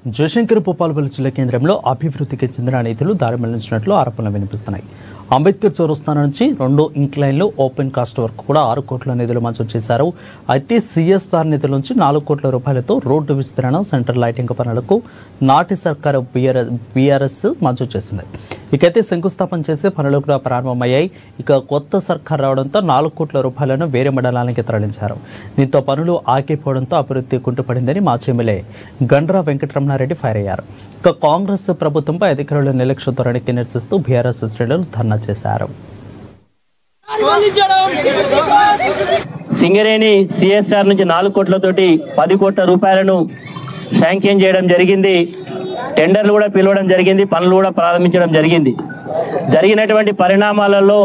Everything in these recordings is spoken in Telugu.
జయశంకర్ భూపాలపల్లి జిల్లా కేంద్రంలో అభివృద్ధికి చెందిన నిధులు దారి మళ్లించినట్లు ఆరోపణలు వినిపిస్తున్నాయి. అంబేద్కర్ చౌరస్తా నుంచి 2 ఇంక్లైన్లు ఓపెన్ కాస్ట్ వరకు కూడా 6 కోట్ల నిధులు మంజూరు చేశారు. అయితే సిఎస్ఆర్ నిధుల నుంచి 4 కోట్ల రూపాయలతో రోడ్డు విస్తరణ, సెంటర్ లైటింగ్ పనులకు నాటి సర్కారు బీఆర్ఎస్ మంజూరు చేసింది. ఇకైతే శంకుస్థాపన చేసే పనులు కూడా ప్రారంభమయ్యాయి. ఇక కొత్త సర్కారు రావడంతో 4 కోట్ల రూపాయలను వేరే మండలానికి తరలించారు. దీంతో పనులు ఆగిపోవడంతో అభివృద్ధి కుంటుపడిందని మాజీ ఎమ్మెల్యే గండ్ర వెంకటరమణారెడ్డి ఫైర్ అయ్యారు. ఇక కాంగ్రెస్ ప్రభుత్వంపై అధికారుల నిర్లక్ష్య ధోరణికి నిరసిస్తూ బీఆర్ఎస్ శ్రేణులు ధర్నా చేశారు. సింగరేణి సిఎస్ఆర్ నుంచి 4 కోట్లతోటి 10 కోట్ల రూపాయలను శాంక్షన్ చేయడం జరిగింది. టెండర్లు కూడా పిలవడం జరిగింది, పనులు కూడా ప్రారంభించడం జరిగింది. జరిగినటువంటి పరిణామాలలో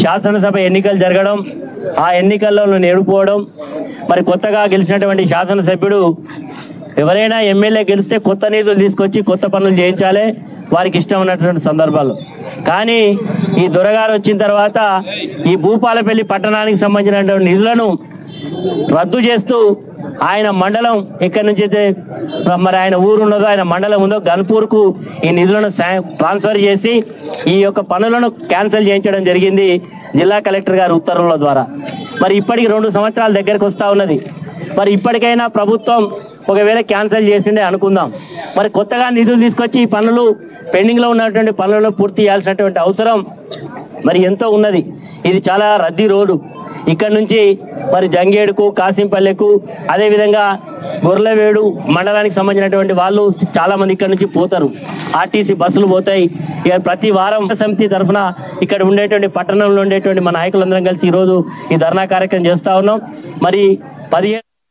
శాసనసభ ఎన్నికలు జరగడం, ఆ ఎన్నికల్లో నేడుకోవడం, మరి కొత్తగా గెలిచినటువంటి శాసనసభ్యుడు ఎవరైనా ఎమ్మెల్యే గెలిస్తే కొత్త నిధులు తీసుకొచ్చి కొత్త పనులు చేయించాలి వారికి ఇష్టం ఉన్నటువంటి సందర్భాలు. కానీ ఈ దొరగారు వచ్చిన తర్వాత ఈ భూపాలపల్లి పట్టణానికి సంబంధించినటువంటి నిధులను రద్దు చేస్తూ ఆయన మండలం ఎక్కడి నుంచి అయితే మరి ఆయన ఊరు ఉన్నదో, ఆయన మండలం ఉందో గన్పూర్కు ఈ నిధులను ట్రాన్స్ఫర్ చేసి ఈ యొక్క పనులను క్యాన్సిల్ చేయించడం జరిగింది జిల్లా కలెక్టర్ గారి ఉత్తర్వుల ద్వారా. మరి ఇప్పటికి 2 సంవత్సరాల దగ్గరకు వస్తూ ఉన్నది. మరి ఇప్పటికైనా ప్రభుత్వం ఒకవేళ క్యాన్సిల్ చేసిండే అనుకుందాం, మరి కొత్తగా నిధులు తీసుకొచ్చి ఈ పనులు పెండింగ్లో ఉన్నటువంటి పనులను పూర్తి చేయాల్సినటువంటి అవసరం మరి ఎంతో ఉన్నది. ఇది చాలా రద్దీ రోడ్డు. ఇక్కడ నుంచి మరి జంగేడుకు, కాసింపల్లెకు, అదేవిధంగా గొర్లవేడు మండలానికి సంబంధించినటువంటి వాళ్ళు చాలామంది ఇక్కడ నుంచి పోతారు. ఆర్టీసీ బస్సులు పోతాయి. ఇక ప్రతి వారం సమితి తరఫున ఇక్కడ ఉండేటువంటి పట్టణంలో ఉండేటువంటి మా నాయకులందరం కలిసి ఈరోజు ఈ ధర్నా కార్యక్రమం చేస్తూ ఉన్నాం. మరి 15